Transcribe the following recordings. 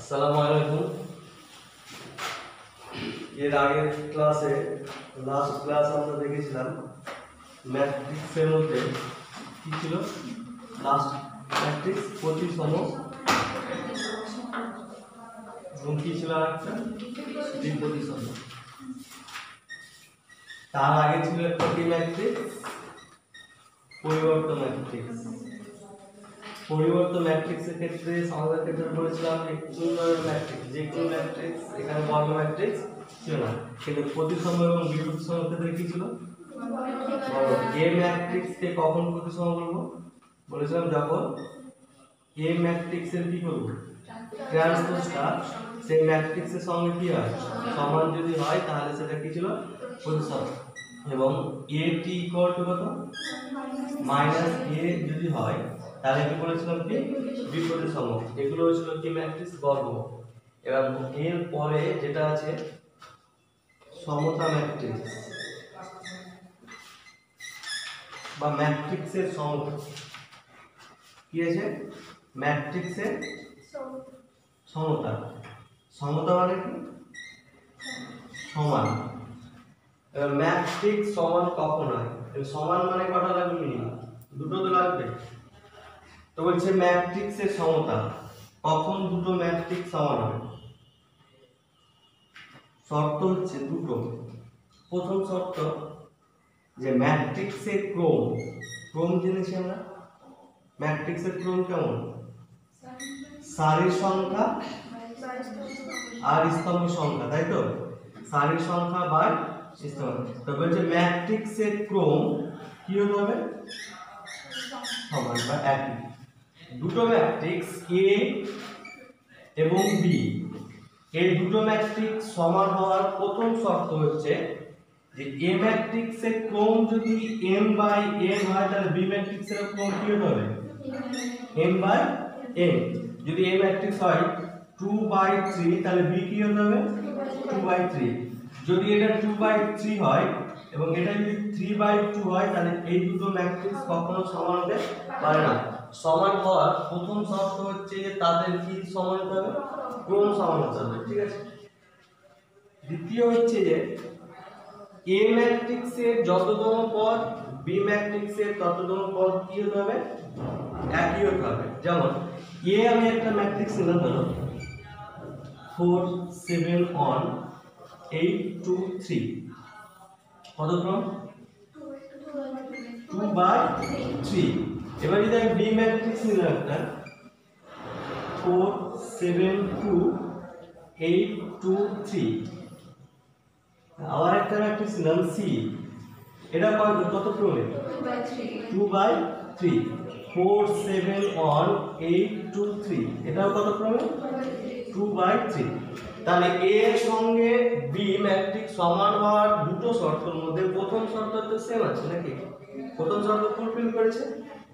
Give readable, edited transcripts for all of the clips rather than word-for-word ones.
আসসালামু আলাইকুম। এর আগের ক্লাসে লাস্ট ক্লাস আমরা দেখেছিলাম ম্যাট্রিক্সের মধ্যে কি ছিল, লাস্ট ম্যাট্রিক্স প্রতিসম এবং কি ছিল আরেকটা দ্বিপ্রতিসম। তার আগে ছিল একটা কি ম্যাট্রিক্স, পরিবর্তন ম্যাট্রিক্স। পরিবর্তন ম্যাট্রিক্সের ক্ষেত্রে আমাদের ক্ষেত্রে বলেছিলাম ম্যাট্রিক্স, যে কোনো ম্যাট্রিক্স এখানে বর্গ ম্যাট্রিক্স ছিল না, কিন্তু প্রতিসম এবং দ্বিপ্রতিসমের ক্ষেত্রে কি ছিল, এ ম্যাট্রিক্সকে কখন প্রতিসম বলবো বলেছিলাম, যখন এ ম্যাট্রিক্সের কি করব ট্রান্সপোজটা সেই ম্যাট্রিক্সের সঙ্গে কি হয়, সমান যদি হয় তাহলে সেটা কি ছিল, প্রতিসম। এবং এ টি ইকুয়াল টু কত মাইনাস এ যদি হয় তাহলে কি বলেছিলাম কি দ্বিপ্রতিসম। এগুলো ছিল কি ম্যাট্রিক্স বর্গ। এবার এর পরে যেটা আছে সমতা ম্যাট্রিক্স বা ম্যাট্রিক্সের সমতা। কি আছে ম্যাট্রিক্সের সমতা। সমতা মানে কি সমান। এবার ম্যাট্রিক্স সমান কখন হয়, সমান মানে কটা লাগবে, মিনিমাম দুটো তো লাগবে। তো বলছে ম্যাট্রিক্সের সমতা কখন দুটো ম্যাট্রিক্স সমান হবে। শর্ত হচ্ছে দুটো। প্রথম শর্ত যে ম্যাট্রিক্সের ক্রম, ক্রম জেনেছি আমরা, ম্যাট্রিক্সের ক্রম কেমন, সারির সংখ্যা আর স্তম্ভ সংখ্যা, তাই তো, সারির সংখ্যা বাই স্তম্ভ। তো বলছে ম্যাট্রিক্সের ক্রম কি হতে হবে, সমান বা একই। দুটো ম্যাট্রিক্স এ এবং বি, এই দুটো ম্যাট্রিক্স সমান হওয়ার প্রথম শর্ত হচ্ছে যে এ ম্যাট্রিক্সের ক্রম যদি m বাই n হয় তাহলে বি ম্যাট্রিক্সের ক্রম কি হতে হবে, m বাই n। যদি a ম্যাট্রিক্স হয় 2 বাই 3 তাহলে b কি হতে হবে, 2 বাই 3। যদি এটা 2 বাই 3 হয় এবং এটা যদি 3 বাই 2 হয় তাহলে এই দুটো ম্যাট্রিক্স কখনো সমান হতে পারে না। সমান হওয়ার প্রথম শর্ত হচ্ছে যে তাদের কি সমান হতে হবে, ক্রম সমান হতে হবে, ঠিক আছে। দ্বিতীয় হচ্ছে যে এ ম্যাট্রিক্সের যততম পদ বি ম্যাট্রিক্সের তততম পদ কি হতে হবে, একই হতে হবে। যেমন এ আমি একটা ম্যাট্রিক্স নিলাম, ধরো 4 7 1 8 2 3, কত ক্রম 2 বাই 3। এবার যদি আমি বি ম্যাট্রিক্স নিলাম একটা 4 7 2 8 2 3, আবার একটা ম্যাট্রিক্স নিলাম সি, এটা কত ক্রমে 2 বাই 3। 4 7 1 8 2 3, এটাও কত ক্রমে 2 বাই 3। তাহলে এ এর সঙ্গে বি ম্যাট্রিক্স সমান হওয়ার দুটো শর্তের মধ্যে প্রথম শর্ত তো সেম আছে নাকি, প্রথম শর্ত ফুলফিল করেছে।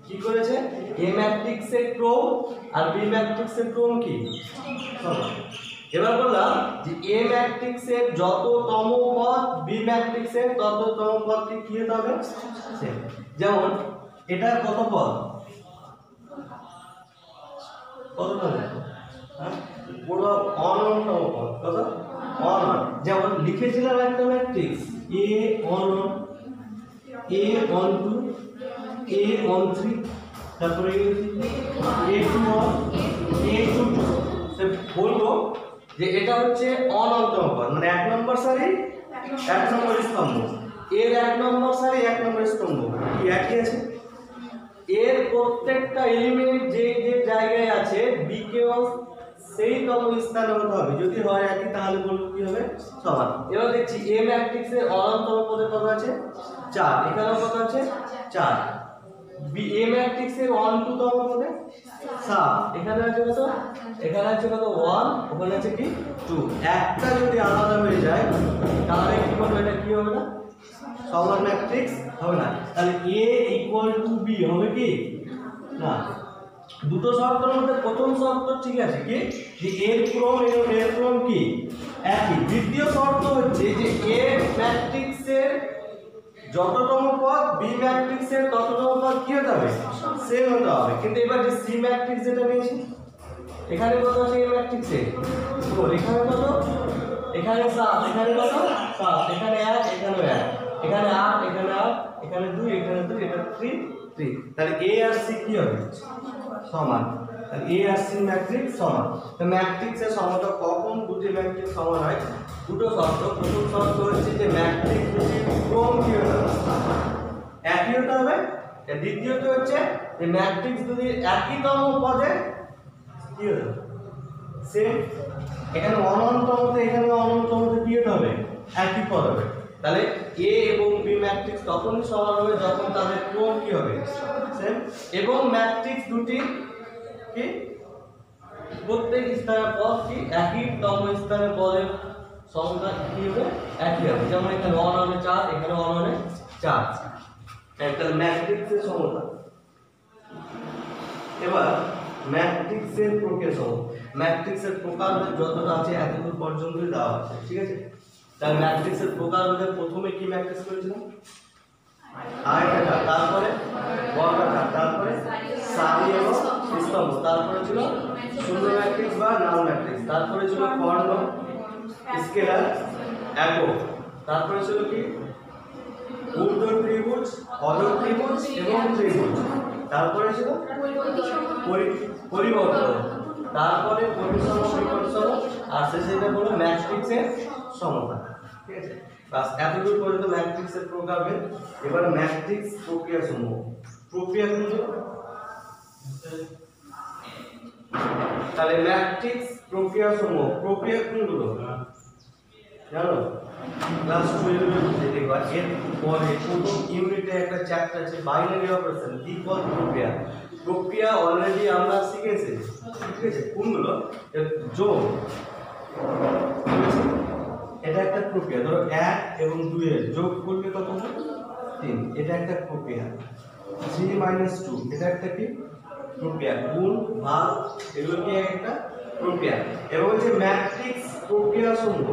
কি করেছে, এ ম্যাট্রিক্সের ক্রম আর বি ম্যাট্রিক্সের ক্রম কি সমান। এবার বললাম যে এ ম্যাট্রিক্সের যততম পদ বি ম্যাট্রিক্সের তততম পদকে কি হতে হবে, সেম। যেমন এটা কত পদ, কততম, হ্যাঁ পুরো অনন্তম পদ, কত অনন্ত। যেমন লিখেছিলাম একটা matrix A on a on 2 A on 3, তারপরে এ টু অন এ টু 2। সে বলবো যে এটা হচ্ছে অনন্তম পদ, মানে এক নম্বর সারি এক নম্বর স্তম্ভ, এর এক নম্বর সারি এক নম্বর স্তম্ভ কি একই আছে। এর প্রত্যেকটা এলিমেন্ট যে যে জায়গায় আছে বি কেও সেই তম স্থানে হতে হবে, যদি হয় একই তাহলে বলবো কি হবে, সমান। এবার দেখছি এ ম্যাট্রিক্সের অনন্তম পদে কত আছে 4, এখানেও কত আছে 4। বি এ ম্যাট্রিক্সের 1 2 তম পদে 7, এখানে আছে কত, এখানে আছে কত 1, ওখানে আছে কি 2। একটা যদি আলাদা হয়ে যায় তাহলে কি হবে, এটা কি হবে না, সমান ম্যাট্রিক্স হবে না। তাহলে এ ইকুয়াল টু বি হবে কি না। দুটো শর্তের মধ্যে প্রথম শর্ত ঠিক আছে কি, যে এর ক্রম এবং এর ক্রম কি একই। দ্বিতীয় শর্ত হচ্ছে যে এ ম্যাট্রিক্সের যততম পদ বি ম্যাট্রিক্সের তততম পদ কি হতে হবে, সেম হতে হবে। কিন্তু এবার যে সি ম্যাট্রিক্স যেটা নিয়েছি এখানে কত আছে এই ম্যাট্রিক্সে 4, এখানে কত, এখানে 7, এখানে কত 7, এখানে 1, এখানে 1, এখানে 8, এখানে 8, এখানে 2, এখানে 2, এটা 3 3। তাহলে এ আর সি কি হবে সমান। তাহলে এ আর সি ম্যাট্রিক্স সমান। তো ম্যাট্রিক্সের সমতা কখন দুটি ম্যাট্রিক্স সমান হয়? দুটো শর্ত। প্রথম শর্ত হচ্ছে যে ম্যাট্রিক্স দুটি ক্রম কি হতে হবে, একই হতে হবে। দ্বিতীয়ত হচ্ছে যে ম্যাট্রিক্স দুটি একইতম পদে কি হতে হবে সেম। এখানে অনন্তমতে এখানে অনন্তমতে কি হতে হবে একই পদ হবে। তাহলে এ এবং বি ম্যাট্রিক্স তখনই সমান হবে যখন তাদের ক্রম কি হবে সেম, এবং ম্যাট্রিক্স দুটি কি প্রত্যেক স্থানের পদ কি একইতম স্থানের পদের সংখ্যা কি হবে একই হবে। যেমন এখানে 1 হবে 4, এখানে 1 হবে 4। তাহলে ম্যাট্রিক্সের সমতা। এবার ম্যাট্রিক্সের প্রকার সমতা। ম্যাট্রিক্সের প্রকার যতটা আছে এতদূর পর্যন্তই দেওয়া আছে, ঠিক আছে। তাহলে ম্যাট্রিক্সের প্রকার হলে প্রথমে কি ম্যাট্রিক্স করেছিলাম আয়তাকার, তারপরে বর্গাকার, তারপরে সারি এবং স্তম্ভ, তারপরে ছিল শূন্য ম্যাট্রিক্স বা নাল ম্যাট্রিক্স, তারপরে ছিল কর্ণ, স্কেলার, একক, তারপরে ছিল কি ঊর্ধ্ব ত্রিভুজ, অধঃ ত্রিভুজ এবং ত্রিভুজ, তারপরে ছিল পরিবর্তন, তারপরে পরিসম বিপরিসম, আর শেষে এটা হলো ম্যাট্রিক্সের সমতা, ঠিক আছে। বাস এতদূর পর্যন্ত ম্যাট্রিক্সের প্রকারভেদ। এবার ম্যাট্রিক্স প্রক্রিয়া সমূহ। প্রক্রিয়া কোনগুলো? তাহলে ম্যাট্রিক্স প্রক্রিয়া সমূহ, প্রক্রিয়া কোনগুলো জানো? ক্লাস 12 এর মধ্যে দেখবা এর পরে প্রথম ইউনিটে একটা চ্যাপ্টার আছে বাইনারি অপারেশন, দ্বিপদ প্রক্রিয়া। প্রক্রিয়া অলরেডি আমরা শিখেছি, ঠিক আছে। কোনগুলো? যোগ, এটা একটা প্রক্রিয়া। ধরো 1 এবং 2 এর যোগ করলে কত হবে 3, এটা একটা প্রক্রিয়া। 3 - 2 এটা একটা কি প্রক্রিয়া। গুণ, ভাগ, এগুলো কি একটা প্রক্রিয়া। এবং হচ্ছে ম্যাট্রিক্স প্রক্রিয়া সমূহ।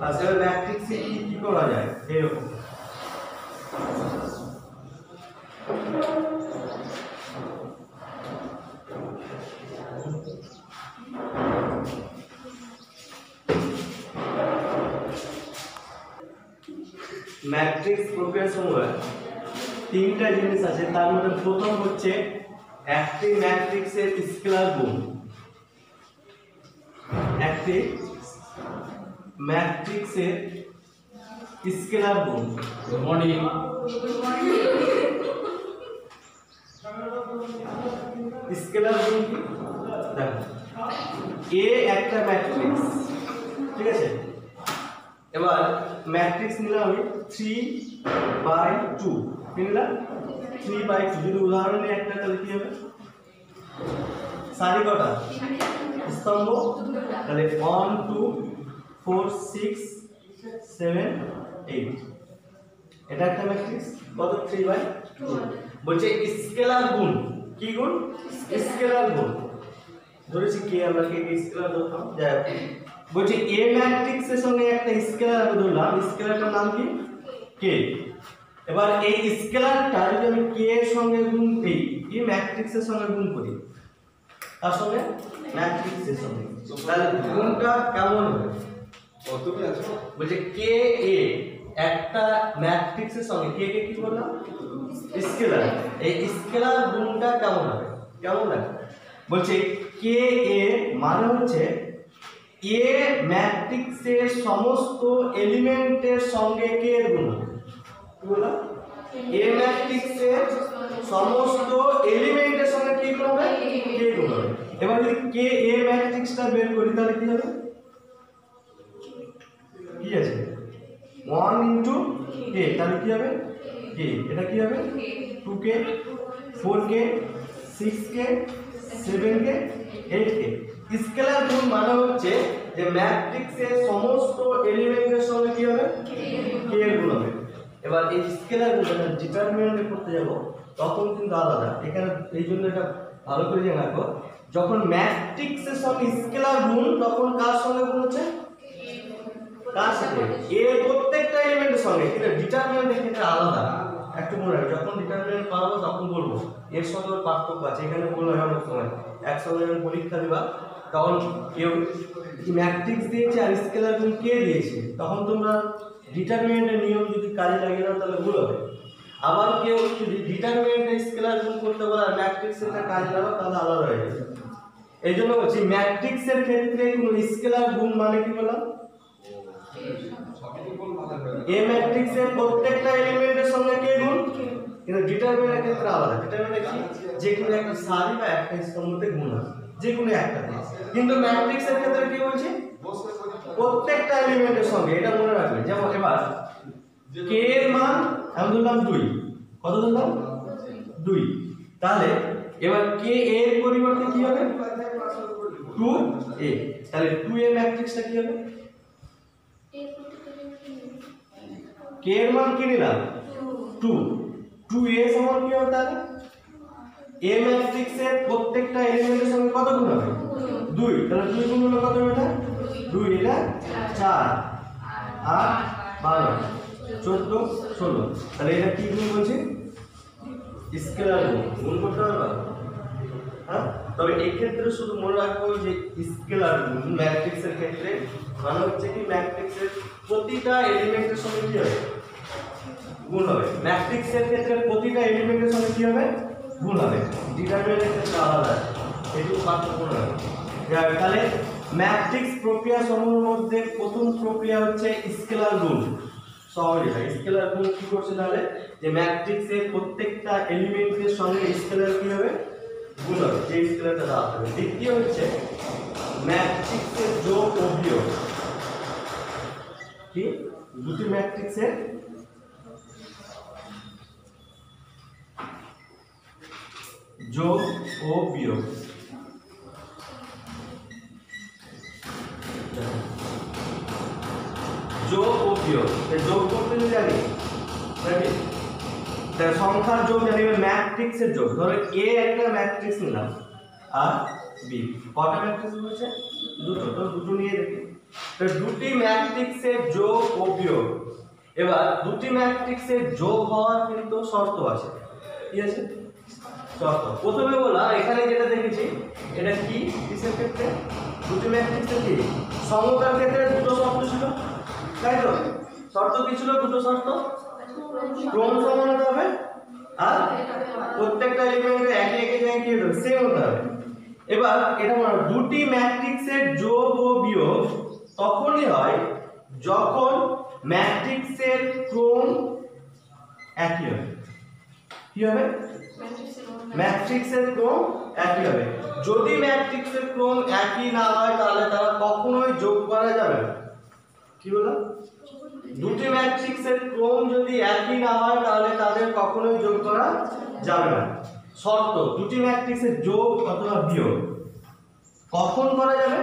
আসলে ম্যাট্রিক্সে কি কি করা যায় এরকম। ম্যাট্রিক্স প্রক্রিয়া সমূহ তিনটা জিনিস আছে। তার মধ্যে প্রথম হচ্ছে একটি ম্যাট্রিক্সের স্কেলার গুণ। একটি ম্যাট্রিক্সের স্কেলার গুণ। Good morning. স্কেলার গুণ কি? দেখো এ একটা ম্যাট্রিক্স, ঠিক আছে। এবার ম্যাট্রিক্স নিলাম আমি 3/2, কি নিলাম 3/2। যদি উদাহরণ নিই একটা, তাহলে কি হবে সারি কটা স্তম্ভ? তাহলে 1 2 4 6 7 8, এটা একটা ম্যাট্রিক্স। কত 3/2। বলছে স্কেলার গুণ। কি গুণ? স্কেলার গুণ। ধরেছি কে, আমরা কে স্কেলার ধরতাম, যাই হোক। বলছে এ ম্যাট্রিক্সের সঙ্গে একটা স্কেলার আমি ধরলাম, স্কেলারটার নাম কি কে। এবার এই স্কেলারটা যদি আমি কে এর সঙ্গে গুণ করি, এই ম্যাট্রিক্সের সঙ্গে গুণ করি, তার সঙ্গে ম্যাট্রিক্সের সঙ্গে, তাহলে গুণটা কেমন হবে? কতটা আছে? বলছে কে এ একটা ম্যাট্রিক্সের সঙ্গে কে কে কি বললাম স্কেলার, এই স্কেলার গুণটা কেমন হবে, কেমন লাগে? বলছে কে এ মানে হচ্ছে এ ম্যাট্রিক্সের সমস্ত এলিমেন্টের সঙ্গে কে এর গুণ হবে। কি বললাম? এ ম্যাট্রিক্সের সমস্ত এলিমেন্টের সঙ্গে কি গুণ হবে? কে গুণ হবে। এবার যদি কে এ ম্যাট্রিক্সটা বের করি, তাহলে কি হবে? কি আছে 1 * k, তাহলে কি হবে k, এটা কি হবে 2k 4k 6k 7k 8k। Scalar গুণ মানে হচ্ছে যে ম্যাট্রিক্সের সমস্ত এলিমেন্টের সঙ্গে কি হবে k এর গুণ হবে। এবার এই স্কেলার গুণটা ডিটারমিনেন্টে করতে যাব তখন কিন্তু আলাদা। এখানে এই জন্য এটা ভালো করে জেনে রাখো, যখন ম্যাট্রিক্সের সঙ্গে স্কেলার গুণ তখন কার সঙ্গে গুণ হচ্ছে? কার সাথে? এর প্রত্যেকটা এলিমেন্টের সঙ্গে। কিন্তু ডিটারমিনেন্টের ক্ষেত্রে আলাদা, একটু মনে রাখো। যখন ডিটারমিনেন্ট পাবো তখন বলবো এর সঙ্গে পার্থক্য আছে, এখানে বলবো অনেক সময় একসঙ্গে যখন পরীক্ষা দিবা তখন কেউ ম্যাট্রিক্স দিয়েছে আর স্কেলার গুণ কে দিয়েছে, তখন তোমরা ডিটারমিনেন্টের নিয়ম যদি কাজে লাগিয়ে দাও তাহলে ভুল হবে। আবার কেউ যদি ডিটারমিনেন্টের স্কেলার গুণ করতে বলে আর ম্যাট্রিক্সের কাজে লাগাও তাহলে আলাদা হয়ে যাবে। এই জন্য বলছি ম্যাট্রিক্সের ক্ষেত্রে কোনো স্কেলার গুণ মানে কি বললাম, এ ম্যাট্রিক্সের প্রত্যেকটা এলিমেন্টের সঙ্গে কে গুণ, কিন্তু ডিটারমিনেন্টের ক্ষেত্রে আলাদা। ডিটারমিনেন্ট কি, যে কোনো একটা সারি বা একটা স্তম্ভতে গুণ আছে যে কোনো একটা, কিন্তু ম্যাট্রিক্সের ক্ষেত্রে কি বলছি, প্রত্যেকটা এলিমেন্টের সঙ্গে। এটা মনে রাখবে। যেমন এবার কে এর মান আমি ধরলাম 2, কত ধরলাম 2, তাহলে এবার কে এর পরিবর্তে কি হবে 2a, তাহলে 2a ম্যাট্রিক্সটা কি হবে, কে এর মান কি নিলাম 2, 2a সমান কি হবে, তাহলে a ম্যাট্রিক্সের প্রত্যেকটা এলিমেন্টের সঙ্গে কত গুণ হবে 2, তাহলে 2 গুণ হলো কত এটা 2, এটা 4, 8, 12, 14, 16, তাহলে এটা কি গুণ বলছি, স্কেলার গুণ। গুণ করতে পারবা? হ্যাঁ, তবে এই ক্ষেত্রে শুধু মনে রাখবো যে স্কেলার গুণ ম্যাট্রিক্সের ক্ষেত্রে মানে হচ্ছে কি ম্যাট্রিক্সের প্রতিটা এলিমেন্টের সঙ্গে কি হবে গুণ হবে। ম্যাট্রিক্সের ক্ষেত্রে প্রতিটা এলিমেন্টের সঙ্গে কি হবে গুণ হবে, ডিটারমিনেন্টের ক্ষেত্রে আলাদা। এইটুকু পার্থক্য মনে রাখবে। তাহলে ম্যাট্রিক্স প্রক্রিয়া সমূহের মধ্যে প্রথম প্রক্রিয়া হচ্ছে স্কেলার গুণ। সহজ এটা, স্কেলার গুণ কি করছে তাহলে, যে ম্যাট্রিক্সের প্রত্যেকটা এলিমেন্টের সঙ্গে স্কেলার কি হবে গুণ হবে, যে স্কেলারটা দেওয়া হবে। দ্বিতীয় হচ্ছে ম্যাট্রিক্সের যোগ ও বিয়োগ। কি, দুটি ম্যাট্রিক্সের যোগ ও বিয়োগ। যোগ ও বিয়োগ, যোগ করতে যদি জানি নাকি, সংখ্যার যোগ জানি, ম্যাট্রিক্সের যোগ। ধরো এ একটা ম্যাট্রিক্স নিলাম আর বি, কটা ম্যাট্রিক্স বলছে দুটো, তো দুটো নিয়ে দেখি। তো দুটি ম্যাট্রিক্সের যোগ ও বিয়োগ। এবার দুটি ম্যাট্রিক্সের যোগ হওয়ার কিন্তু শর্ত আছে। কি আছে শর্ত? প্রথমে বললাম এখানে যেটা দেখেছি এটা কি, কিসের ক্ষেত্রে, দুটি ম্যাট্রিক্সের কি সমতার ক্ষেত্রে দুটো শর্ত ছিল, তাই তো? শর্ত কি ছিল দুটো শর্ত, ক্রম সমান হতে হবে আর প্রত্যেকটা এলিমেন্টের একই একই জায়গায় কি হতে হবে সেম হতে হবে। এবার এটা মানে দুটি ম্যাট্রিক্সের যোগ ও বিয়োগ তখনই হয় যখন ম্যাট্রিক্সের ক্রম একই হবে। কি হবে, ম্যাট্রিক্সের ক্রম একই হবে। যদি ম্যাট্রিক্সের ক্রম একই না হয় তাহলে তারা কখনোই যোগ করা যাবে না। কি বলো, দুটি ম্যাট্রিক্সের ক্রম যদি একই না হয় তাহলে তাদের কখনোই যোগ করা যাবে না। শর্ত, দুটি ম্যাট্রিক্সের যোগ অথবা বিয়োগ কখন করা যাবে,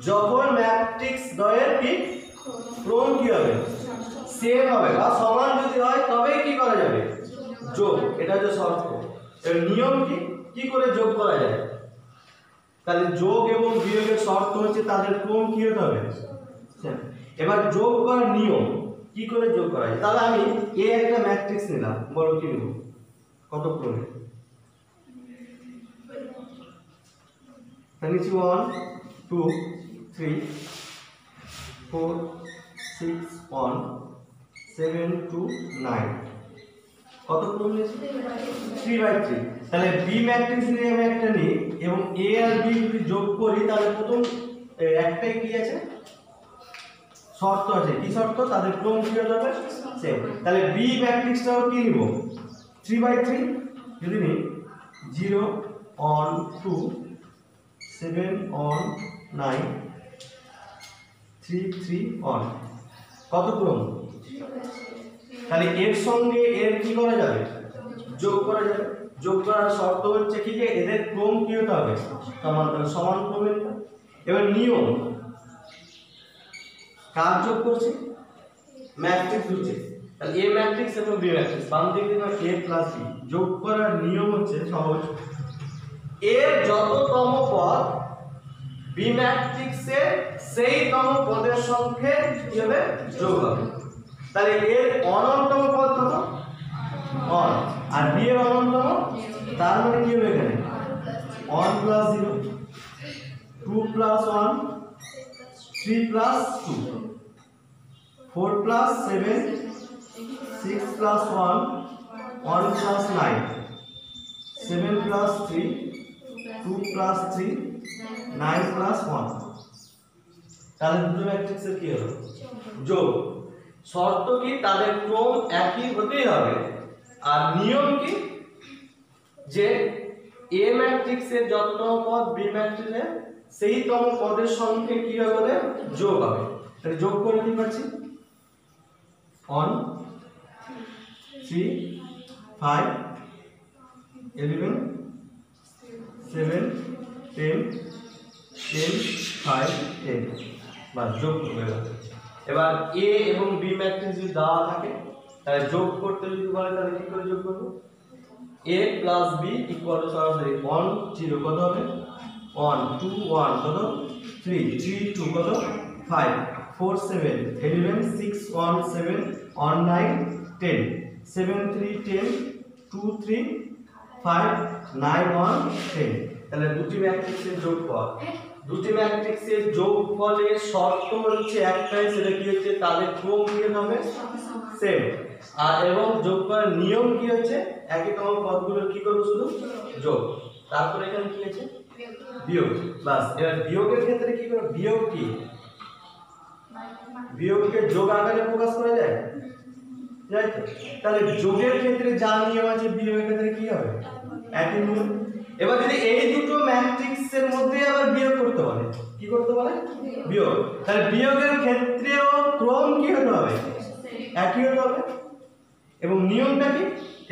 যখন ম্যাট্রিক্স দ্বয়ের কি ক্রম কি হবে সেম হবে বা সমান যদি হয় তবেই কি করা যাবে যোগ। এটা হচ্ছে শর্ত। এর নিয়ম কি, কি করে যোগ করা যায়, তাহলে যোগ এবং বিয়োগের শর্ত হচ্ছে তাদের ক্রম কি হতে হবে। এবার যোগ করার নিয়ম, কি করে যোগ করা যায়, তাহলে আমি এ একটা ম্যাট্রিক্স নিলাম, বলো কি নেব, কত ক্রমে, তাহলে 1 2 3 4 6 1 7 2 9, কত ক্রম নিয়েছি 3/3। তাহলে বি ম্যাট্রিক্স নিয়ে আমি একটা নিই এবং এ আর বি যদি যোগ করি তাহলে প্রথম একটাই কি আছে শর্ত আছে, কি শর্ত, তাদের ক্রম কি হতে হবে সেম। তাহলে বি ম্যাট্রিক্সটাও কি নিব 3/3, যদি নিই 0 1 2 7 1 9 3 3 1, কত ক্রম, তাহলে এর সঙ্গে এর কি করা যাবে যোগ করা যাবে। যোগ করার শর্ত হচ্ছে কি যে এদের ক্রম কি হতে হবে সমান, সমান ক্রমের। এবার নিয়ম, কার যোগ করছে ম্যাট্রিক্স দুটি, তাহলে এ ম্যাট্রিক্স এবং বি ম্যাট্রিক্স, বাম দিকে a প্লাস বি। যোগ করার নিয়ম হচ্ছে সহজ, এর যততম পদ বি ম্যাট্রিক্সে সেই তম পদের সঙ্গে কি হবে যোগ হবে। তাহলে এর অনন্তম পদ কত 1 আর বি এর অনন্তম, তার মানে কি হবে এখানে 1 plus 0, 2 plus 1, 3 plus 2, 4 plus 7, 6 plus 1, 1 plus 9, 7 plus 3, 2 plus 3, 9 plus 1। তাহলে দুটো ম্যাট্রিক্সের কি হলো? যোগ। শর্ত কি? তাদের ক্রম একই হতেই হবে। আর নিয়ম কি? যে এ ম্যাট্রিক্সের যততম পদ বি ম্যাট্রিক্সের সেই তম পদের সঙ্গে কি হবে? যোগ হবে। তাহলে যোগ করে কি পাচ্ছি? 1 3 5 11 7 10 10 5 10 বাস যোগ হয়ে গেল। এবার এ এবং বি ম্যাট্রিক্স যদি দেওয়া থাকে তাহলে যোগ করতে যদি বলে তাহলে কি করে যোগ করব? a plus b equal to সরাসরি 1 0 কত হবে? 1 2 1 কত? 3 3 2 কত? 5 4 7 11 6 1 7 1 9 10 7 3 10 2 3 5 9 1 10। তাহলে দুটি ম্যাট্রিক্সের যোগফল, দুটি ম্যাট্রিক্সের যোগফলের শর্ত হচ্ছে একটাই, সেটা কি হচ্ছে? তাদের ক্রম কি হবে? সেম। আর এবং যোগ করার নিয়ম কি হচ্ছে? একই তম পদগুলোর কি করব? শুধু যোগ। তারপর এখানে কি আছে? বিয়োগ। বাস। এবার বিয়োগের ক্ষেত্রে কি করব? বিয়োগ কি? বিয়োগকে যোগ আকারে প্রকাশ করা যায়? যায় তো? তাহলে যোগের ক্ষেত্রে যা নিয়ম আছে বিয়োগের ক্ষেত্রে কি হবে? একই নিয়ম। এবার যদি এই দুটো ম্যাট্রিক্সের মধ্যে আবার বিয়োগ করতে বলে, কি করতে বলে? বিয়োগ। তাহলে বিয়োগের ক্ষেত্রেও ক্রম কি হতে হবে? একই হতে হবে। এবং নিয়মটা কি?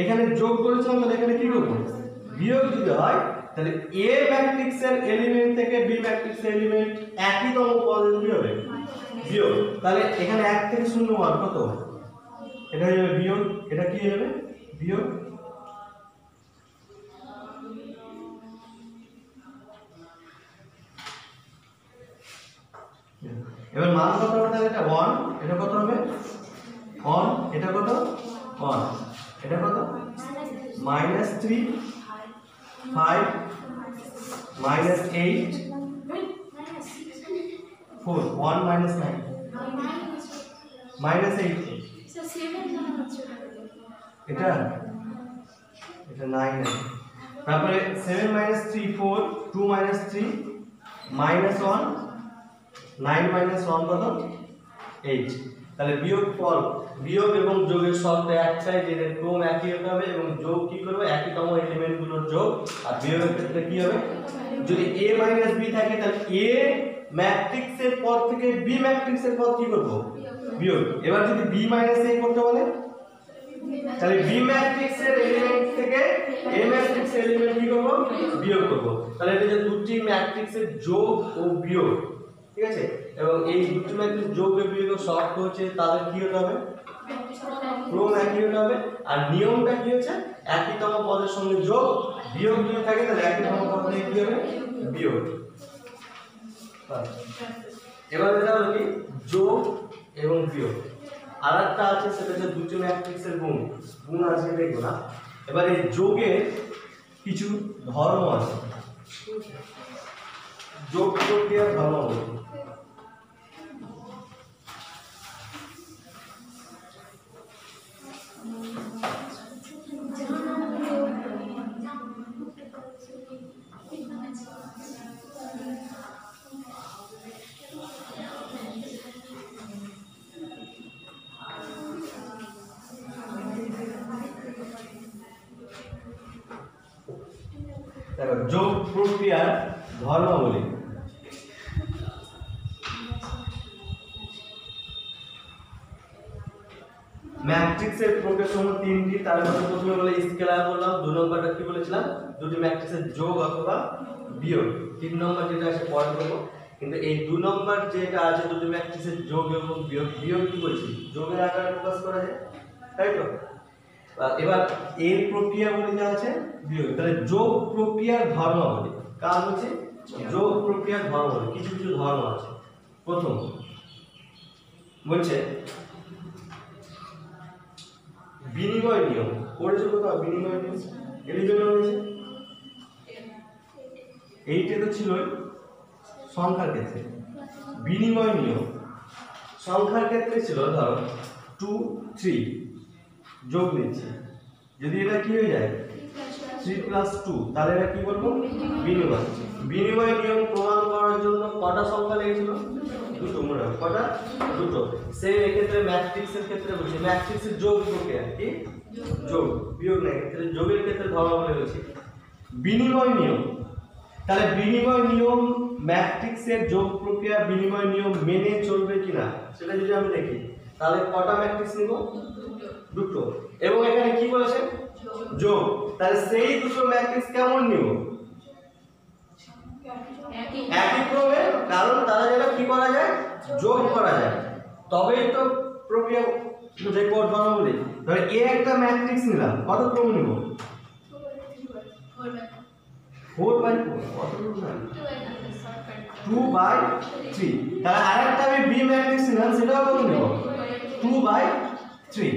এখানে যোগ করেছিলাম, তাহলে এখানে কি করব? বিয়োগ যদি হয় তাহলে এ ম্যাট্রিক্সের এলিমেন্ট থেকে বি ম্যাট্রিক্সের এলিমেন্ট একই তম পদে কি হবে? বিয়োগ। তাহলে এখানে 1 থেকে 0 মান কত? এটা হয়ে যাবে বিয়োগ। এটা কি হয়ে যাবে? বিয়োগ। এবার মান কত হবে? তাহলে এটা 1, এটা কত হবে? 1, এটা কত? 1, এটা কত? -3 5 -8 4 1 -9 -8 এটা 9। তারপরে 7 -3 4 2 -3 -1 9 -1 কত? 8। তাহলে বিয়োগফল, বিয়োগ এবং যোগের শর্ত একটাই, যে ক্রম একই হতে হবে এবং যোগ কি করবে? একই তম এলিমেন্টগুলোর যোগ। আর বিয়োগের ক্ষেত্রে কি হবে? যদি a - b থাকে তাহলে a ম্যাট্রিক্সের পদ থেকে b ম্যাট্রিক্সের পদ কি করব? বিয়োগ। এবার যদি b - a করতে বলে তাহলে b ম্যাট্রিক্সের এলিমেন্ট থেকে a ম্যাট্রিক্সের এলিমেন্ট কি করব? বিয়োগ করব। তাহলে এটা যে দুটি ম্যাট্রিক্সের যোগ ও বিয়োগ, ঠিক আছে? এবং এই দুটি ম্যাট্রিক্স যোগ ও বিয়োগের শর্ত হচ্ছে তাদের কি হতে হবে? ক্রম একই হতে হবে। আর নিয়মটা কি হচ্ছে? একই তম পদের সঙ্গে যোগ, বিয়োগ যদি থাকে তাহলে একই তম পদ থেকে কি হবে? বিয়োগ। এবার এটা হলো কি? যোগ এবং বিয়োগ। আরেকটা আছে, সেটা হচ্ছে দুটি ম্যাট্রিক্সের গুণ। গুণ আছে দেখো না। এবার এই যোগের কিছু ধর্ম আছে, যোগ প্রক্রিয়ার ধর্ম বলি। যোগ প্রক্রিয়ার ধর্মাবলী। ম্যাট্রিক্সের প্রকার হলো তিনটি। তার মধ্যে প্রথমে বলে স্কেলার বললাম, 2 নম্বরটা কি বলেছিলাম? দুটি ম্যাট্রিক্সের যোগ অথবা বিয়োগ। 3 নম্বর যেটা আছে পরে করব। কিন্তু এই 2 নম্বর যেটা আছে দুটি ম্যাট্রিক্সের যোগ এবং বিয়োগ, বিয়োগ কি বলছি? যোগের আকারে প্রকাশ করা যায়, তাই তো? এবার এর প্রক্রিয়া বলে যা আছে বিয়োগ। তাহলে যোগ প্রক্রিয়ার ধর্মাবলী কার হচ্ছে? যোগ প্রক্রিয়ার ধর্মাবলী। কিছু কিছু ধর্ম আছে। প্রথম বলছে বিনিময় নিয়ম। পড়েছো কোথাও বিনিময় নিয়ম? এর জন্য হয়েছে এইটা তো ছিল সংখ্যার ক্ষেত্রে। বিনিময় নিয়ম সংখ্যার ক্ষেত্রে ছিল ধরো 2 3 যোগ নিচ্ছি, যদি এটা কি হয়ে যায় 3 + 2 তাহলে এটা কি বলবো বিনিময়। বিনিময় নিয়ম প্রমাণ করার জন্য কটা সংখ্যা লেগেছিল? দুটো। মনে হয় কটা? দুটো। সেই ক্ষেত্রে ম্যাট্রিক্সের ক্ষেত্রে বলছি, ম্যাট্রিক্সের যোগ প্রক্রিয়া কি যোগ, বিয়োগ না, ক্ষেত্রে যোগের ক্ষেত্রে ধরা বলে বলছি বিনিময় নিয়ম। তাহলে বিনিময় নিয়ম ম্যাট্রিক্সের যোগ প্রক্রিয়া বিনিময় নিয়ম মেনে চলবে কিনা সেটা যদি আমি দেখি, তাহলে কটা ম্যাট্রিক্স নিব? দুটো। এবং এখানে কি বলেছে? যোগ। তাহলে সেই দুটো ম্যাট্রিক্স কেমন নিব? একই ক্রমে, কারণ তারা যেন কি করা যায় যোগ করা যায়, তবেই তো প্রক্রিয়া যে করব বলি। ধরে এ একটা ম্যাট্রিক্স নিলাম, কত ক্রম নিব? 4/4 কত ক্রম নিলাম? 2/3। তাহলে আরেকটা আমি বি ম্যাট্রিক্স নিলাম, সেটাও কত নিব? 2/3।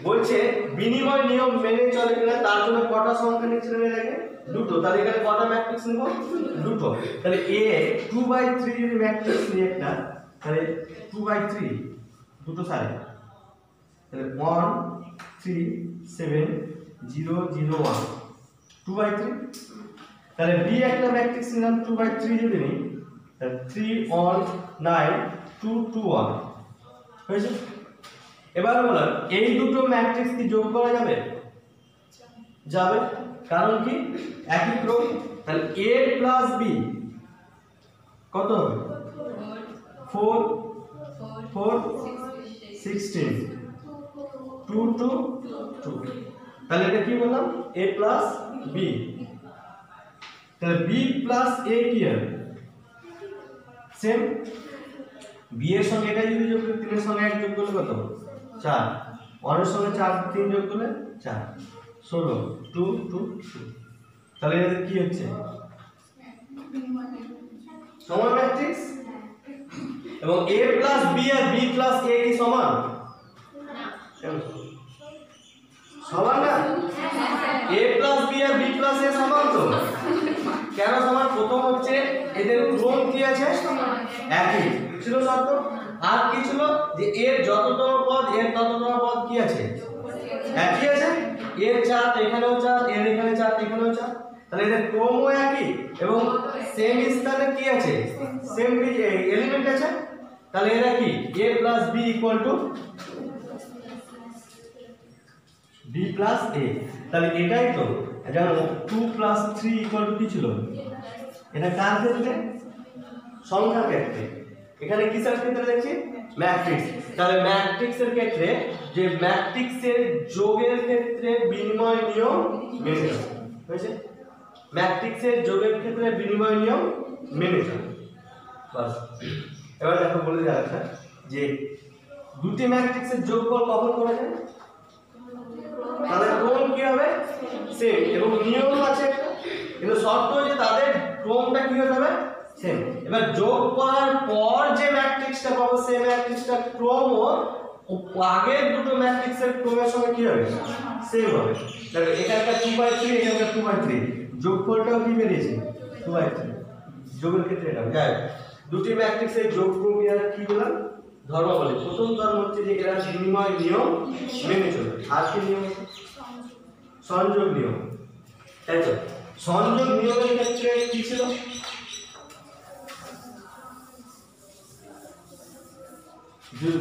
বলছে বিনিময় নিয়ম মেনে চলে কিনা তার জন্য কটা সংখ্যা নিচ্ছিলেন এর আগে? দুটো। তাহলে এখানে কটা ম্যাট্রিক্স নিব? দুটো। তাহলে এ 2/3 যদি ম্যাট্রিক্স নিয়ে একটা, তাহলে 2/3 দুটো সারি, তাহলে 1 3 7 0 0 1 2/3। তাহলে বি একটা ম্যাট্রিক্স নিলাম 2/3 যদি নিই, তাহলে 3 1 9 2 2 1 হয়েছে। এবার বললাম এই দুটো ম্যাট্রিক্স কি যোগ করা যাবে? যাবে, কারণ কি একই ক্রম। তাহলে a + b কত হবে? 4 4 16 2 2 2। তাহলে এটা কি বললাম? a + b। তাহলে b + a কি হবে? সেম। b এর সঙ্গে এটা যদি যোগ করি, 3 এর সঙ্গে 1 যোগ করলে কত? 4। 1 এর সঙ্গে 4 3 যোগ করলে 4 16 2 2 2। তাহলে এটা কি হচ্ছে? সমান ম্যাট্রিক্স। এবং a + b R b + a কি সমান? সমান না? a + b R b + a সমান তো? কেন সমান? প্রথম হচ্ছে এদের ক্রম কি আছে? একই ছিল শর্ত। আর কি ছিল? যে এর যততম পদ এর তততম পদ কি আছে? একই আছে। এর 4 এখানেও 4, এর এখানে 4 এখানেও 4। তাহলে এদের ক্রমও একই এবং সেম স্থানে কি আছে? সেম এলিমেন্ট আছে। তাহলে এরা কি a + b = b + a। তাহলে এটাই তো, যেমন 2 + 3 কি ছিল? এটা কার ক্ষেত্রে? সংখ্যার ক্ষেত্রে। এখানে কিসের ক্ষেত্রে দেখছি? ম্যাট্রিক্স। তাহলে ম্যাট্রিক্সের ক্ষেত্রে যে ম্যাট্রিক্সের যোগের ক্ষেত্রে বিনিময় নিয়ম মেনে চলে। হয়েছে? ম্যাট্রিক্সের যোগের ক্ষেত্রে বিনিময় নিয়ম মেনে চলে। বাস। এবার দেখো বলে দেওয়া আছে যে দুটি ম্যাট্রিক্সের যোগফল কখন করা যায়? তাহলে ক্রম কি হবে? সেম। এবং নিয়ম আছে একটা, কিন্তু শর্ত যে তাদের ক্রমটা কি হতে হবে? সেম। এবার যোগ করার পর যে ম্যাট্রিক্সটা পাবো সেই ম্যাট্রিক্সটা ক্রমও আগের দুটো ম্যাট্রিক্সের ক্রমের সঙ্গে কি হবে? সেম হবে। দেখো এখানকার 2/3 এখানকার 2/3 যোগফলটাও কি বেরিয়েছে? 2/3। যোগের ক্ষেত্রে এটা যায় দুটি ম্যাট্রিক্সের যোগ প্রক্রিয়া কি বললাম? ধর্মাবলী। প্রথম ধর্ম হচ্ছে যে এরা বিনিময় নিয়ম মেনে চলে। আর কি নিয়ম? সংযোগ নিয়ম, তাই তো? সংযোগ নিয়মের ক্ষেত্রে কি ছিল?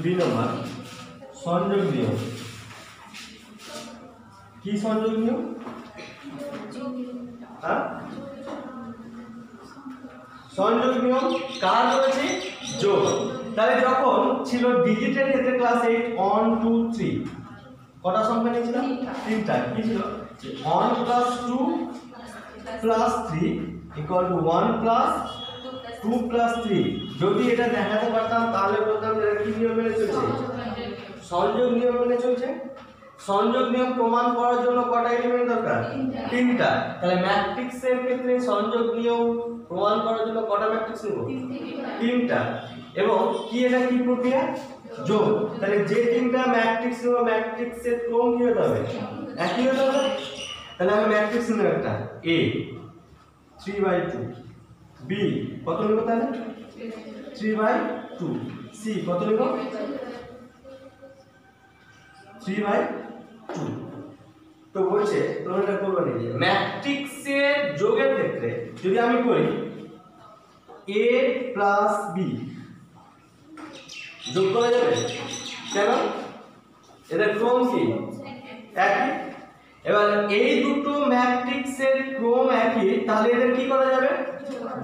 দুই নম্বর সংযোগ নিয়ম। কি সংযোগ নিয়ম? সংযোগ নিয়ম কার রয়েছে? যোগ। তাহলে যখন ছিল ডিজিটের ক্ষেত্রে ক্লাস 8 1 2 3 কটা সংখ্যা নিয়েছিলাম? তিনটা। কি ছিল? 1 + 2 + 3 = 1 + 2 + 3। যদি এটা দেখাতে পারতাম তাহলে বলতাম এটা কি নিয়ম মেনে চলছে? সংযোগ নিয়ম মেনে চলছে। সংযোগ নিয়ম প্রমাণ করার জন্য কটা এলিমেন্ট দরকার? তিনটা। তাহলে ম্যাট্রিক্সের ক্ষেত্রে সংযোগ নিয়ম প্রমাণ করার জন্য কটা ম্যাট্রিক্স নেব? তিনটা। এবং কি এটা কি প্রক্রিয়া? যোগ। তাহলে যে তিনটা ম্যাট্রিক্স নেব ম্যাট্রিক্সের ক্রম কি হতে হবে? একই হতে হবে। তাহলে আমি ম্যাট্রিক্স নেব একটা A 3/2, b কত নিব তাহলে 3/2, c কত নিব 3/2। তো বলছে তোমরা এটা করবে নাকি ম্যাট্রিক্সের যোগের ক্ষেত্রে যদি আমি করি a প্লাস b যোগ করা যাবে কেন এদের ক্রম কি একই। এবার এই দুটো ম্যাট্রিক্সের ক্রম একই তাহলে এদের কি করা যাবে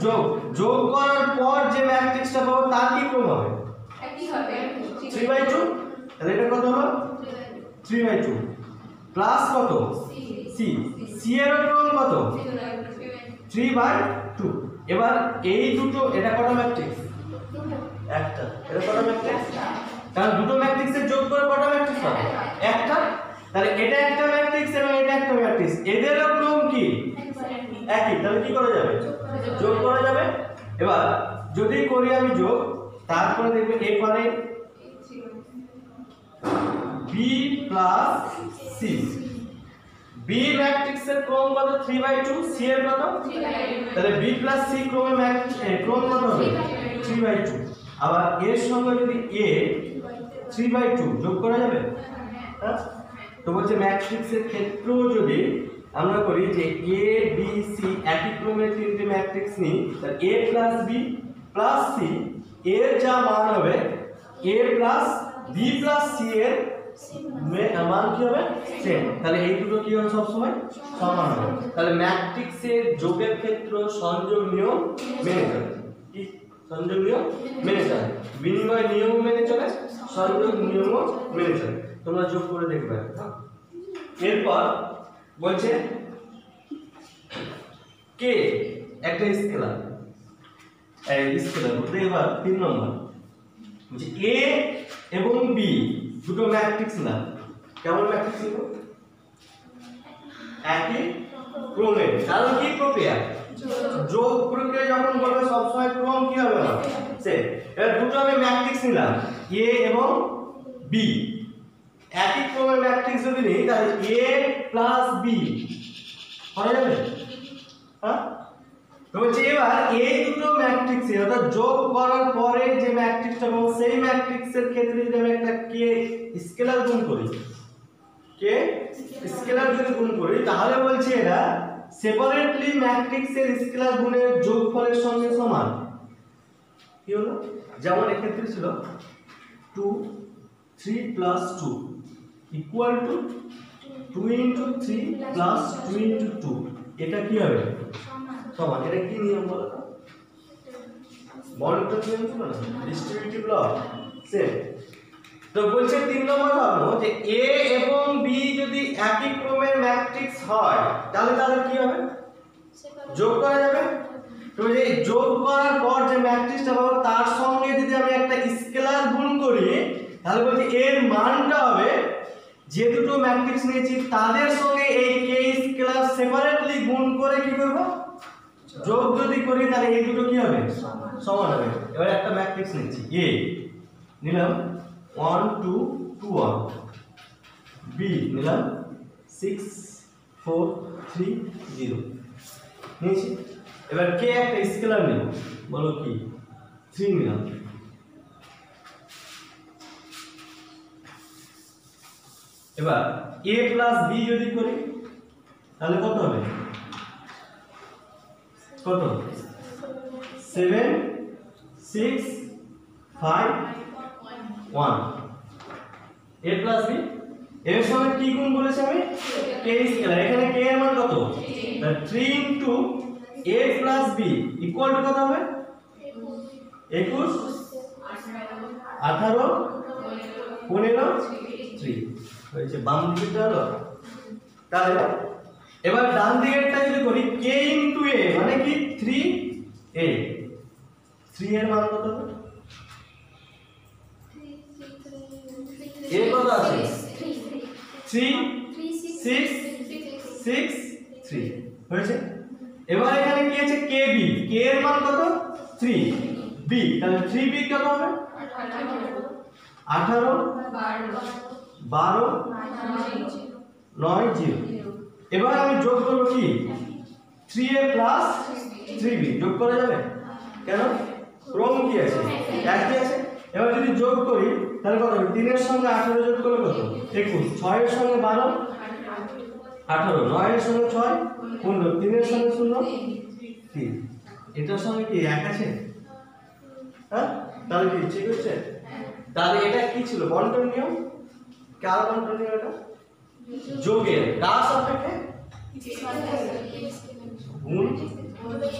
যোগ। যোগ করার পর যে ম্যাট্রিক্সটা পাবো তার কি ক্রম হবে একই হবে 3/2। তাহলে এটা কত হলো 3/2 প্লাস কত c, c এর ক্রম কত 3/2। এবার এই দুটো এটা কত ম্যাট্রিক্স একটা, এটা কত ম্যাট্রিক্স কারণ দুটো ম্যাট্রিক্সের যোগ করে কত ম্যাট্রিক্স হবে একটা। তাহলে এটা একটা ম্যাট্রিক্স এবং এটা একটা ম্যাট্রিক্স এদেরও ক্রম কি একই, তাহলে কি করা যাবে যোগ করা যাবে। এবার যদি করি আমি যোগ তারপরে দেখবে এখানে b প্লাস c, b ম্যাট্রিক্সের ক্রম কত 3/2, c এর কত 3/2, তাহলে b প্লাস c ক্রমের ক্রম কত হবে 3/2। আবার এর সঙ্গে যদি a 3/2 যোগ করা যাবে হ্যাঁ। তো বলছে ম্যাট্রিক্সের ক্ষেত্রেও যদি আমরা করি যে a b c একই ক্রমের তিনটি ম্যাট্রিক্স নিই তাহলে a plus b plus c এর যা মান হবে a plus b plus c এর মান কি হবে সেম। তাহলে এই দুটো কি হবে সব সময় সমান হবে। তাহলে ম্যাট্রিক্সের যোগের ক্ষেত্রে সংযোগ নিয়ম মেনে চলে, কি সংযোগ নিয়ম মেনে চলে, বিনিময় নিয়ম মেনে চলে, সংযোগ নিয়মও মেনে চলে। তোমরা যোগ করে দেখবে। এরপর বলছে কে একটা স্কেলার, এই স্কেলার বলতে এবার 3 নম্বর বলছে a এবং b দুটো ম্যাট্রিক্স না কেমন ম্যাট্রিক্স নিব একই ক্রমের। কারণ কি প্রক্রিয়া যোগ প্রক্রিয়া যখন বলবে সব সময় ক্রম কি হবে না সেম। এবার দুটো আমি ম্যাট্রিক্স নিলাম a এবং b একই ক্রমের ম্যাট্রিক্স যদি নিই তাহলে a প্লাস b করা যাবে হ্যাঁ। তো বলছে এবার এই দুটো ম্যাট্রিক্স অর্থাৎ যোগ করার পরে যে ম্যাট্রিক্সটা পাবো সেই ম্যাট্রিক্সের ক্ষেত্রে যদি আমি একটা কে স্কেলার গুণ করি, কে স্কেলার যদি গুণ করি তাহলে বলছে এরা সেপারেটলি ম্যাট্রিক্সের স্কেলার গুণের যোগফলের সঙ্গে সমান। কি হলো যেমন এক্ষেত্রে ছিল 2 3 plus 2 equal to 2 into 3 plus 2 into 2 এটা কি হবে সমান। এটা কি নিয়ম বলো তো মডেলটা নিয়ম ছিল না ডিস্ট্রিবিউটিভ ল সেম। তো বলছে 3 নম্বর ভাবো যে a এবং b যদি একই ক্রমের ম্যাট্রিক্স হয় তাহলে তাদের কি হবে যোগ করা যাবে। তো এই যোগ করার পর যে ম্যাট্রিক্সটা পাবো তার সঙ্গে যদি আমি একটা স্কেলার গুণ করি তাহলে বলছে এর মানটা হবে যে দুটো ম্যাট্রিক্স নিয়েছি তাদের সঙ্গে এই কে স্কেলার সেপারেটলি গুণ করে কি করব যোগ যদি করি তাহলে এই দুটো কি হবে সমান হবে। এবার একটা ম্যাট্রিক্স নিচ্ছি a নিলাম 1 2 2 1, b নিলাম 6 4 3 0 নিয়েছি। এবার কে একটা স্কেলার নেব বলো কি 3 নিলাম। এবার a প্লাস b যদি করি তাহলে কত হবে কত 7 6 5 1 a প্লাস b এর সঙ্গে কি গুণ বলেছি আমি k স্কেলার। এখানে k এর মান কত 3 into a plus b equal to কত হবে 21 18 15 3 হয়েছে বাম দিকটা হলো। তাহলে এবার ডান দিকেরটা যদি করি k ইনটু a মানে কি 3a 3 এর মান কত হবে a কত আছে 3 6 6 3 হয়েছে। এবার এখানে কি আছে kb k এর মান কত 3 b তাহলে 3b কত হবে 18 12 9 0। এবার আমি যোগ করব কি 3a প্লাস 3b যোগ করা যাবে কেন ক্রম কি আছে একই আছে এবার যদি যোগ করি তাহলে কত হবে 3 এর সঙ্গে 18 যোগ করলে কত 21 6 এর সঙ্গে 12 18 9 এর সঙ্গে 6 15 3 এর সঙ্গে 0 3 এটার সঙ্গে কি এক আছে হ্যাঁ তাহলে কি ঠিক হচ্ছে তাহলে এটা কি ছিল বন্টন নিয়ম কার বন্টন নিয়ম এটা যোগের কার সাপেক্ষে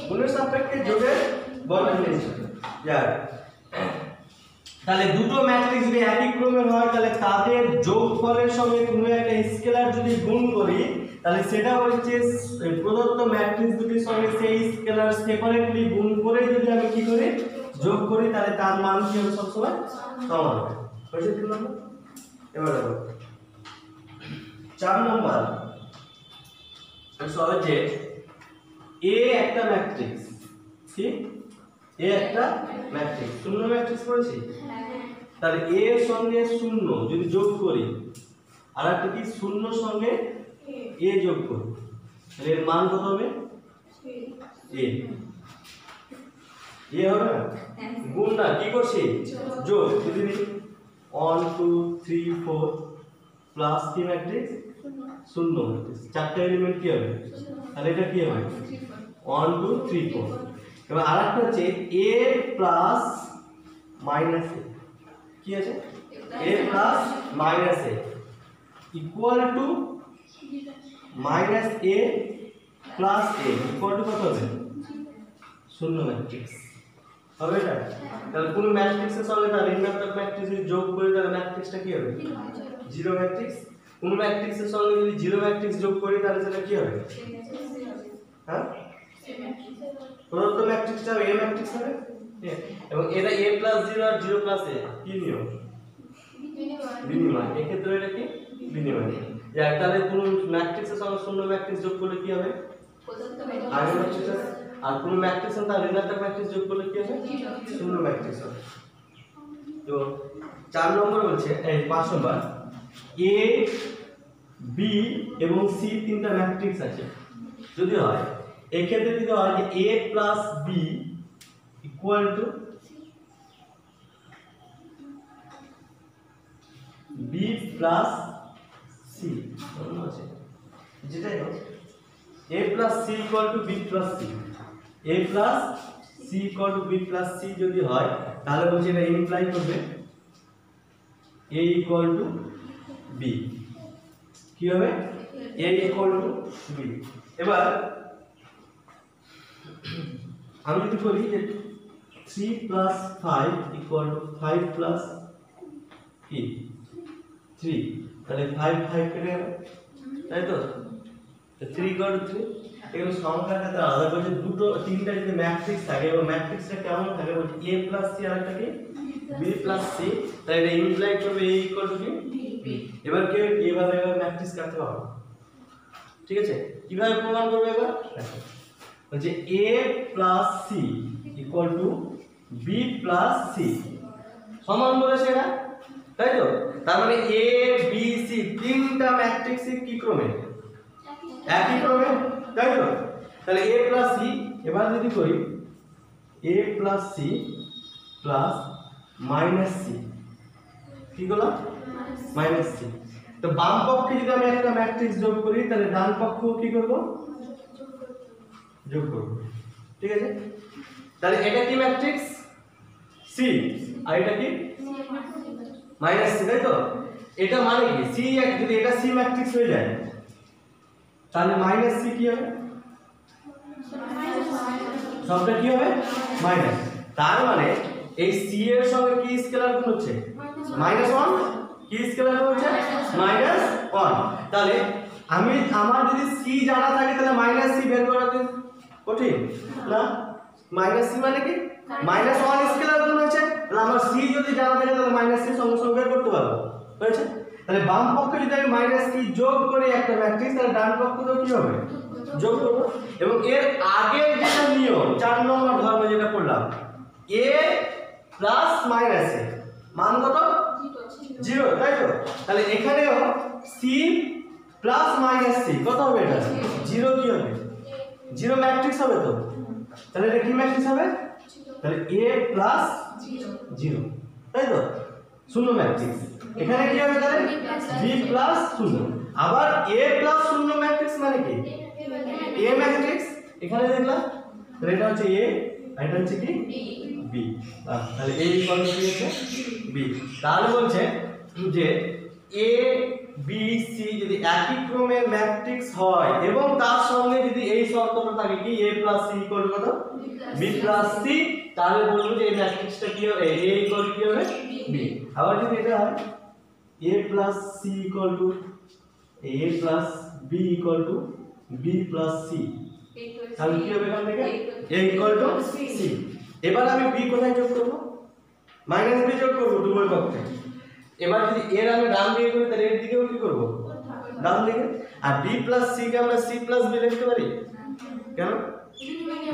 গুণের সাপেক্ষে যোগের বন্টন নিয়ম ছিল यार তাহলে দুটো ম্যাট্রিক্স যদি একই ক্রমের হয় তাহলে তাদের যোগফলের সঙ্গে কোনো একটা স্কেলার যদি গুণ করি তাহলে সেটা হচ্ছে প্রদত্ত ম্যাট্রিক্স দুটির সঙ্গে সেই স্কেলার সেপারেটলি গুণ করে যদি আমি কি করি যোগ করি তাহলে তার মান কি হবে সব সময় সমান হবে হয়েছে 3 নম্বর এবার দেখো 4 নম্বর সহজ যে a একটা ম্যাট্রিক্স কি a একটা ম্যাট্রিক্স শূন্য ম্যাট্রিক্স পড়েছি তাহলে a এর সঙ্গে শূন্য যদি যোগ করি আর একটা কি শূন্য সঙ্গে a যোগ করি তাহলে এর মান কত হবে a ये হবে না গুণ না কি করছি যোগ যদি 1 2 3 4 প্লাস কি ম্যাট্রিক্স শূন্য ম্যাট্রিক্স চারটি এলিমেন্ট কি হবে তাহলে এটা কি হবে 1 2 3 4 এবার আরেকটা হচ্ছে a প্লাস মাইনাস a কি আছে a plus minus a equal two minus a plus a equal two কত হবে শূন্য ম্যাট্রিক্স হবে এটা তাহলে কোন ম্যাট্রিক্সের সঙ্গে তার ঋণাত্মক ম্যাট্রিক্স যদি যোগ করি তাহলে ম্যাট্রিক্সটা কি হবে জিরো ম্যাট্রিক্স কোন ম্যাট্রিক্সের সঙ্গে যদি জিরো ম্যাট্রিক্স যোগ করি তাহলে সেটা কি হবে হ্যাঁ প্রদত্ত ম্যাট্রিক্সটা a ম্যাট্রিক্স হবে এবং এটা a প্লাস 0 আর 0 প্লাস a কি নিয়ম বিনিময় এই ক্ষেত্রে এটা কি বিনিময় যাক তাহলে কোন ম্যাট্রিক্সের সঙ্গে শূন্য ম্যাট্রিক্স যোগ করলে কি হবে প্রদত্ত ম্যাট্রিক্স আর কোন ম্যাট্রিক্স তার ঋণাত্মক ম্যাট্রিক্স যোগ করলে কি হবে শূন্য ম্যাট্রিক্স হবে তো 4 নম্বর বলছে এই 5 নম্বর a b এবং c তিনটা ম্যাট্রিক্স আছে যদি হয় এই ক্ষেত্রে যদি হয় যে a plus b equal to b plus c আছে যেটাই হোক a plus c equal to b plus c a plus c equal to b plus c যদি হয় তাহলে বলছি এটা ইমপ্লাই করবে a ইকুয়াল টু b কি হবে a ইকুয়াল টু b এবার আমি যদি বলি যে 3 প্লাস 5 ইকুয়াল টু 5 প্লাস কি 3 তাহলে 5 5 কেটে গেল তাই তো 3 ইকুয়াল টু 3 এগুলো সংখ্যার ক্ষেত্রে আলাদা বলছে দুটো তিনটা যদি ম্যাট্রিক্স থাকে এবং ম্যাট্রিক্সটা কেমন থাকে বলছে a প্লাস c আর একটা কি b প্লাস c তাই এটা ইমপ্লাই করবে a ইকুয়াল টু b এবার কে এইভাবে ম্যাট্রিক্স কাটতে হবে ঠিক আছে কিভাবে প্রমাণ করবে এবার দেখো বলছে a plus c equal to b plus c সমান বলেছে না তাই তো তার মানে a b c তিনটা ম্যাট্রিক্স কি ক্রমে একই ক্রমে তাই তো তাহলে a প্লাস c এবার যদি করি a plus c plus minus c কি হলো মাইনাস c তো বাম পক্ষে যদি আমি একটা ম্যাট্রিক্স যোগ করি তাহলে ডান পক্ষ কি করব যোগ করব ঠিক আছে তাহলে এটা কি ম্যাট্রিক্স c আর এটা কি মাইনাস c তাই তো এটা মানে কি c যদি এটা c ম্যাট্রিক্স হয়ে যায় তাহলে মাইনাস c কি হবে সবটা কি হবে মাইনাস তার মানে এই c এর সঙ্গে কি স্কেলার গুণ হচ্ছে -1 কি স্কেলার গুণ হচ্ছে -1 তাহলে আমার যদি c জানা থাকে তাহলে -c বের করা কি কঠিন না -c মানে কি -1 স্কেলার গুণ হচ্ছে তাহলে আমার c যদি জানা থাকে তাহলে -c সঙ্গে সঙ্গে বের করতে পারবো হয়েছে তাহলে বাম পক্ষে যদি আমি -c যোগ করি একটা ম্যাট্রিক্স তাহলে ডান পক্ষেও কি হবে যোগ করব এবং এর আগের যেটা নিয়ম 4 নম্বর ধর্ম যেটা পড়লাম a প্লাস মাইনাস a মান কত 0 তাই তো তাহলে এখানেও c প্লাস মাইনাস c কত হবে এটা 0 কি হবে জিরো ম্যাট্রিক্স হবে তো, তাহলে এটা কি ম্যাট্রিক্স হবে? তাহলে a প্লাস জিরো, তাই তো, শূন্য ম্যাট্রিক্স। এখানে কি হবে তাহলে b প্লাস শূন্য। আবার a প্লাস শূন্য ম্যাট্রিক্স মানে কি a ম্যাট্রিক্স, এখানে দেখলাম, তাহলে এটা হচ্ছে a আর এটা হচ্ছে কি b। তাহলে a ইকুয়াল টু কি হচ্ছে b। তাহলে বলছে যে a b c যদি একই ক্রমের ম্যাট্রিক্স হয় এবং তার সঙ্গে যদি এই শর্তটা থাকে কি a plus c equal to কত b প্লাস c, তাহলে বলবো যে এই ম্যাট্রিক্সটা কি হবে, a ইকুয়াল টু কি হবে b। আবার যদি এটা হয় a plus c equal to a plus b equal to b plus c, তাহলে কি হবে এখান থেকে a ইকুয়াল টু c। এবার আমি b কোথায় যোগ করব, মাইনাস b যোগ করব দুই পক্ষে। এবার যদি এর আমি ডান দিকে করি তাহলে এর দিকেও কি করব, ডান দিকে। আর b প্লাস c কে আমরা c প্লাস b লিখতে পারি, কেন?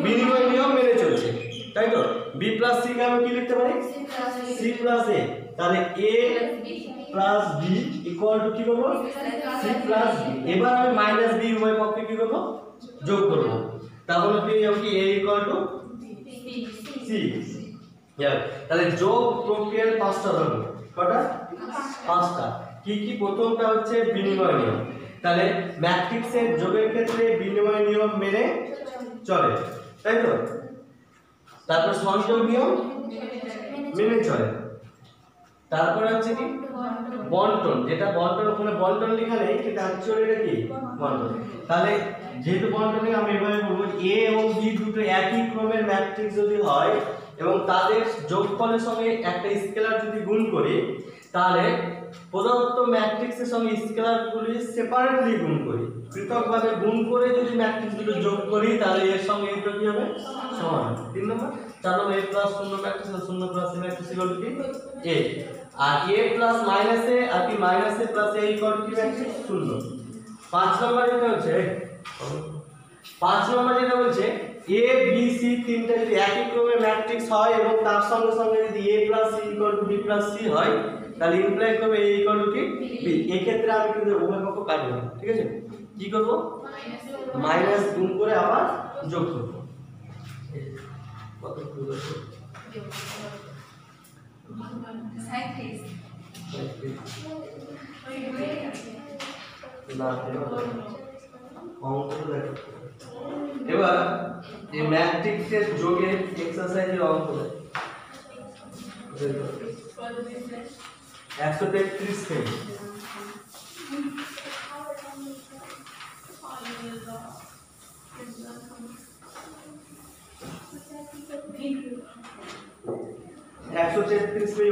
বিনিময় নিয়ম মেনে চলছে, তাই তো। b প্লাস c কে আমি কি লিখতে পারি, c প্লাস a। তাহলে a plus b equal to কি করব, c প্লাস b। এবার আমি মাইনাস b উভয় পক্ষে কি করব, যোগ করব। তাহলে পেয়ে যাব কি a ইকুয়াল টু c। তাহলে যোগ প্রক্রিয়ার পাঁচটা ধরন, কটা? পাঁচটা। কি কি? প্রথমটা হচ্ছে বিনিময় নিয়ম। তাহলে ম্যাট্রিক্সের যোগের ক্ষেত্রে বিনিময় নিয়ম মেনে চলে, তাই তো। তারপর সংযোগ নিয়ম মেনে চলে। তারপর হচ্ছে কি বন্টন, যেটা বন্টন, ওখানে বন্টন লেখা নেই কিন্তু অ্যাকচুয়ালি এটা কি বন্টন। তাহলে যেহেতু বন্টনে আমি এভাবে বলবো a এবং b দুটো একই ক্রমের ম্যাট্রিক্স যদি হয় এবং তাদের যোগফলের সঙ্গে একটা স্কেলার যদি গুণ করি, তাহলে প্রদত্ত ম্যাট্রিক্সের সঙ্গে স্কেলারগুলি সেপারেটলি গুণ করি, পৃথকভাবে গুণ করে যদি ম্যাট্রিক্স দুটো যোগ করি তাহলে এর সঙ্গে এটা কি হবে, সমান হবে। 3 নম্বর। 4 নম্বর a প্লাস শূন্য ম্যাট্রিক্স আর শূন্য plus a matrix equal to কি a, আর a প্লাস মাইনাস a আর কি minus a plus a equal to কি ম্যাট্রিক্স শূন্য। 5 নম্বর যেটা হচ্ছে 5 নম্বর যেটা বলছে a b c তিনটা যদি একই ক্রমের ম্যাট্রিক্স হয় এবং তার সঙ্গে সঙ্গে যদি a plus c equal to b plus c হয়, তাহলে ইমপ্লাই করবে a ইকুয়াল টু কি b। এই ক্ষেত্রে আমি কিন্তু উভয় পক্ষ কাটবো, ঠিক আছে। কি করব, মাইনাস গুণ করে আবার যোগ করব। কত যোগ করব, 37 না অঙ্কটা দেখো। এবার এই ম্যাট্রিক্সের যোগের এক্সারসাইজের অঙ্ক দেখো 133 পেজ।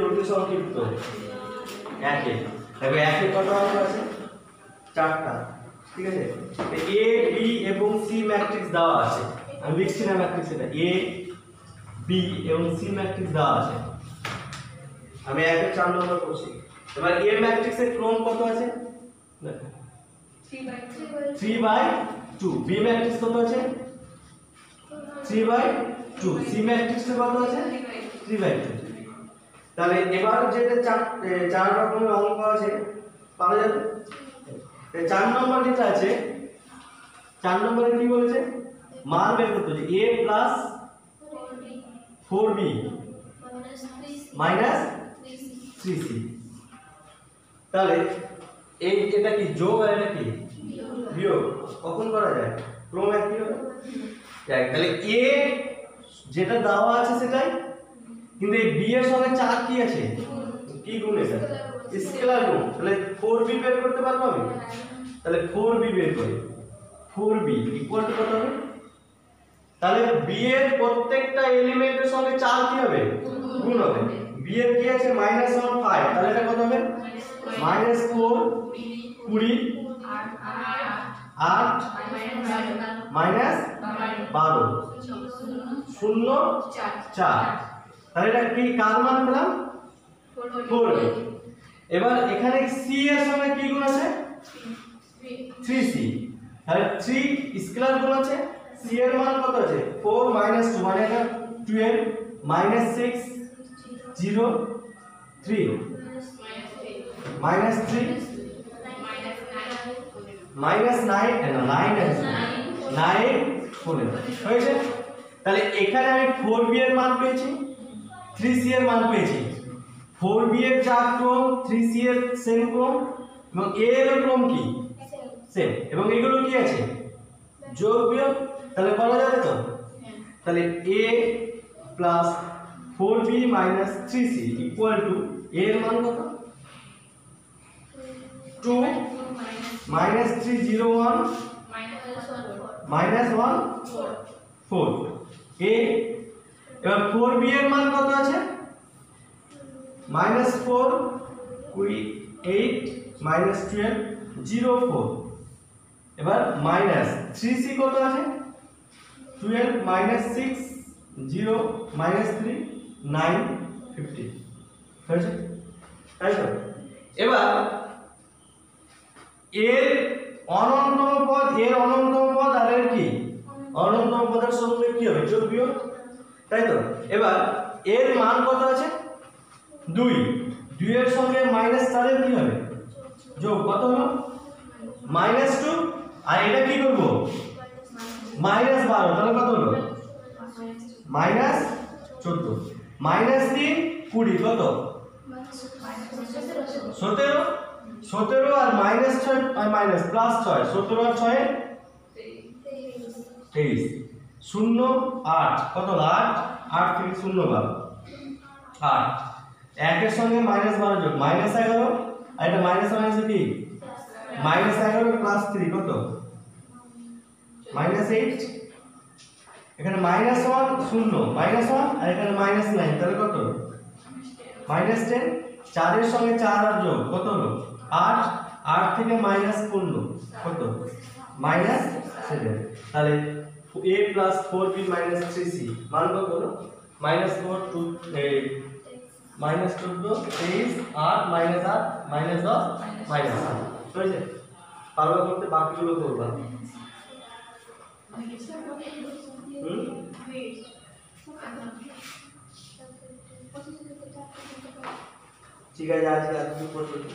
অতি সংক্ষিপ্ত একে, দেখো একে কত অঙ্ক আছে, 4টা, ঠিক আছে। a b এবং c ম্যাট্রিক্স দেওয়া আছে, আমি লিখছি না ম্যাট্রিক্স, এটা a b এবং c ম্যাট্রিক্স দেওয়া আছে, আমি একে 4 নম্বর করছি। এবার a ম্যাট্রিক্সের ক্রম কত আছে, দেখো 3/2। b ম্যাট্রিক্স কত আছে 3/2, c ম্যাট্রিক্সের কত আছে 3/2। তাহলে এবার যেটা 4 রকমের অঙ্ক আছে পাওয়া যাবে। 4 নম্বর যেটা আছে, 4 নম্বরে কি বলেছে, মান বের করতে হবে a plus 4b minus 3c। তাহলে এই এটা কি যোগ আর এটা কি বিয়োগ, কখন করা যায়, ক্রম একই হবে। তাহলে a যেটা দেওয়া আছে সেটাই, কিন্তু এই b এর সঙ্গে 4 কি আছে, কি গুণ এটা স্কেলার গুণ। তাহলে 4b বের করতে পারবো আমি, তাহলে 4b বের করি, 4b ইকুয়াল টু কত হবে, তাহলে b এর প্রত্যেকটা এলিমেন্টের সঙ্গে 4 কি হবে গুণ হবে। b এর কি আছে -1 5, তাহলে এটা কত হবে -4 20 8 -12 0 4। তাহলে এটা কি কার মান পেলাম 4b। এবার এখানে c এর সঙ্গে কি গুণ আছে 3c, তাহলে 3 স্কেলার গুণ আছে, c এর মান কত আছে 4 - 2 মানে এটা 12 -6 0 3 -3 -9 9 আছে 9 4 হয়েছে। তাহলে এখানে আমি 4b এর মান পেয়েছি, 3c এর মান পেয়েছি। 4b এর যা ক্রম 3c এর সেম ক্রম এবং a এর ক্রম কি সেম, এবং এগুলো কি আছে যোগ বিয়োগ, তাহলে করা যাবে তো। তাহলে a plus 4b minus 3c equal to a এর মান কত 2 মাইনাস 301 মাইনাস 1 4 a। এবার 4b এর মান কত আছে মাইনাস 4 8 মাইনাস 12 04। এবার মাইনাস 3c কত আছে 12 মাইনাস 6 0 মাইনাস 3 9 50 হয়েছে, তাই তো। এবার এর অনন্তম পদ আর এর কি অনন্তম পদের সঙ্গে কি হবে যোগ বিয়োগ, তাই তো। এবার এর মান কত আছে 2 এর সঙ্গে মাইনাস 4 এর কি হবে যোগ, কত হলো -2, আর এটা কি করব -12, তাহলে কত হলো -14 -3 20 কত 17 আর -6 আর মাইনাস প্লাস 6 17 আর 6 23 0 8 কত 8 থেকে 0 বার 8 1 এর সঙ্গে -12 যোগ -11, আর এটা মাইনাস মাইনাসে কি -11 প্লাস 3 কত -8, এখানে -1 0 -1 আর এখানে -9 তাহলে কত -10, 4 এর সঙ্গে 4 আর যোগ কত হলো 8 8 থেকে -15 কত -7। তাহলে a plus 4b minus 3c মান কত হলো -4 2 8 -14 23 8 -10 -8 হয়েছে। পারবা করতে, বাকিগুলো করবা। ঠিক আছে, আজকে পর্যন্ত।